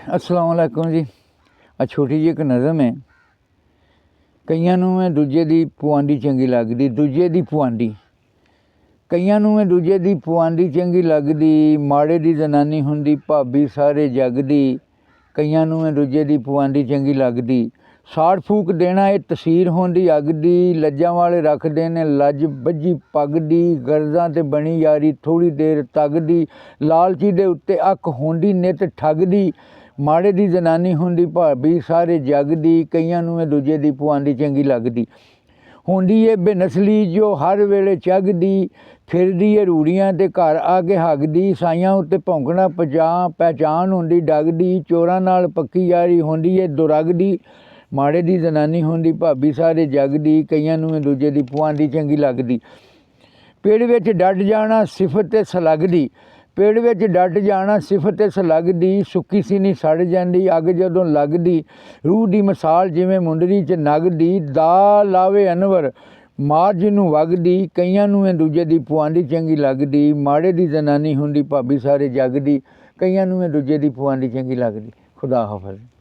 अस्सलाम वालेकुम जी। आ छोटी जी एक नज़म है। कईयां नूं मैं दूजे दी पुआंदी चंगी लगदी, दूजे दी पुआंदी। कईयां नूं मैं दूजे दी पुआंदी चंगी लगदी, माड़े दी जनानी हुंदी भाबी सारे जग दी। कईयां नूं मैं दूजे दी पुआंदी चंगी लगदी, साड़ फूक देना ये तसीर होंदी अग दी। लज्जां वाले रखदे ने लज बज्जी पग दी, गर्जां ते बनी यारी थोड़ी देर तगदी। लालची दे उत्ते अख होंदी नित ठग दी, माड़े दी जनानी हुंदी भाबी सारे जग दी। कईयां नूं मैं दूजे दी पुआंदी चंगी लगदी, होंदी ए बेनसली जो हर वेले चगदी। फिरदी ए रूड़ियां ते घर आके हगदी, साइयां उत्ते भौंकना पहचान हुंदी डगदी। चोरां नाल पक्की यारी होंदी ए दुरगदी, माड़े दी जनानी हुंदी भाबी सारे जग दी। कईयां नूं मैं दूजे दी पुआंदी चंगी लगदी। पेड़ विच डट जाना सिफत ते सलगदी, पेड़ विच डट जाना सिफत ते सलगदी। सुक्की सीनी सड़ जांदी अग जदों लगदी, रूह दी मिसाल जिवें मुंदरी च नगदी। दा लावे अनवर मार जिन्नू वगदी, कईयां नूं मैं दूजे दी पुआंदी चंगी लगदी। माड़े दी जनानी हुंदी भाबी सारे जग दी, कईयां नूं मैं दूजे दी पुआंदी चंगी लगदी। खुदा हाफिज़।